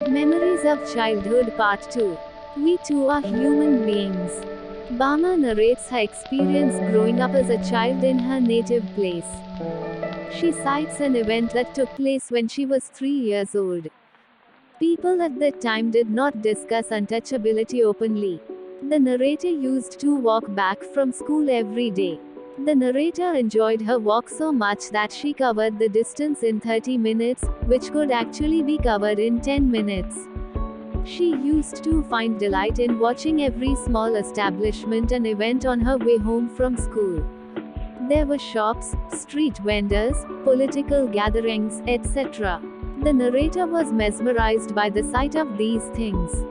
Memories of Childhood Part 2. We too are human beings. Bama narrates her experience growing up as a child in her native place. She cites an event that took place when she was 3 years old. People at that time did not discuss untouchability openly. The narrator used to walk back from school every day. The narrator enjoyed her walk so much that she covered the distance in 30 minutes, which could actually be covered in 10 minutes. She used to find delight in watching every small establishment and event on her way home from school. There were shops, street vendors, political gatherings, etc. The narrator was mesmerized by the sight of these things.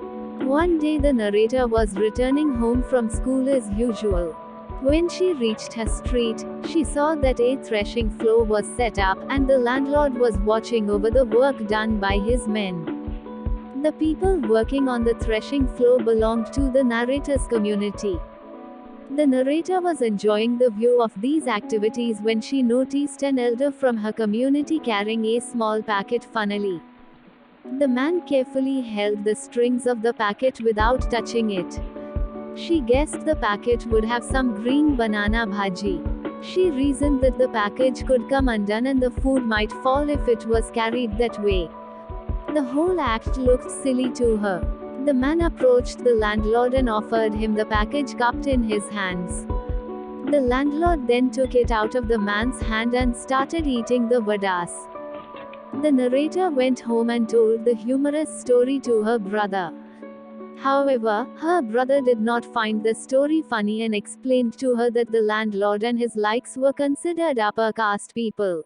One day the narrator was returning home from school as usual. When she reached her street, she saw that a threshing floor was set up and the landlord was watching over the work done by his men. The people working on the threshing floor belonged to the narrator's community. The narrator was enjoying the view of these activities when she noticed an elder from her community carrying a small packet funnily. The man carefully held the strings of the packet without touching it. She guessed the packet would have some green banana bhaji. She reasoned that the package could come undone and the food might fall if it was carried that way. The whole act looked silly to her. The man approached the landlord and offered him the package cupped in his hands. The landlord then took it out of the man's hand and started eating the vadas. The narrator went home and told the humorous story to her brother. However, her brother did not find the story funny and explained to her that the landlord and his likes were considered upper caste people.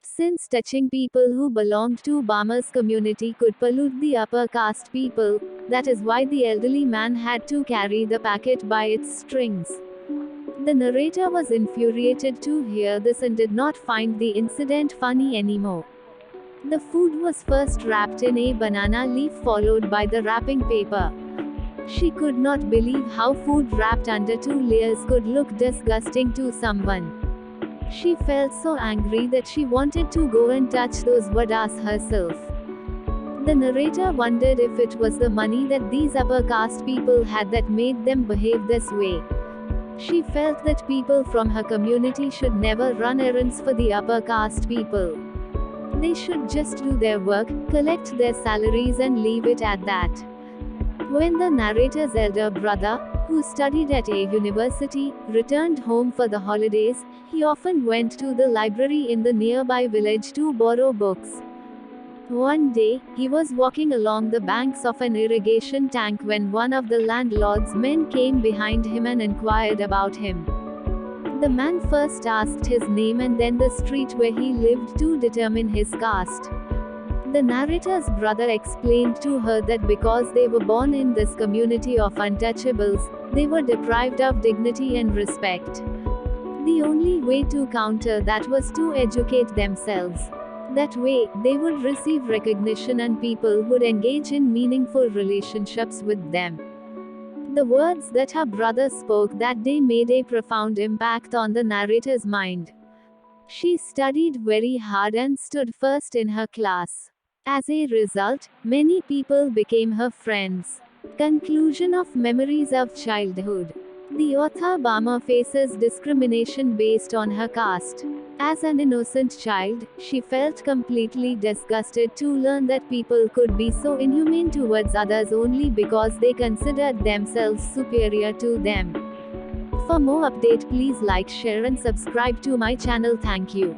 Since touching people who belonged to Bama's community could pollute the upper caste people, that is why the elderly man had to carry the packet by its strings. The narrator was infuriated to hear this and did not find the incident funny anymore. The food was first wrapped in a banana leaf followed by the wrapping paper. She could not believe how food wrapped under 2 layers could look disgusting to someone. She felt so angry that she wanted to go and touch those vadas herself. The narrator wondered if it was the money that these upper caste people had that made them behave this way. She felt that people from her community should never run errands for the upper caste people. They should just do their work, collect their salaries and leave it at that. When the narrator's elder brother, who studied at a university, returned home for the holidays, he often went to the library in the nearby village to borrow books. One day, he was walking along the banks of an irrigation tank when one of the landlord's men came behind him and inquired about him. The man first asked his name and then the street where he lived to determine his caste. The narrator's brother explained to her that because they were born in this community of untouchables, they were deprived of dignity and respect. The only way to counter that was to educate themselves. That way, they would receive recognition and people would engage in meaningful relationships with them. The words that her brother spoke that day made a profound impact on the narrator's mind. She studied very hard and stood first in her class. As a result, many people became her friends. Conclusion of Memories of Childhood. The author Bama faces discrimination based on her caste. As an innocent child, she felt completely disgusted to learn that people could be so inhumane towards others only because they considered themselves superior to them. For more update, please like, share and subscribe to my channel. Thank you.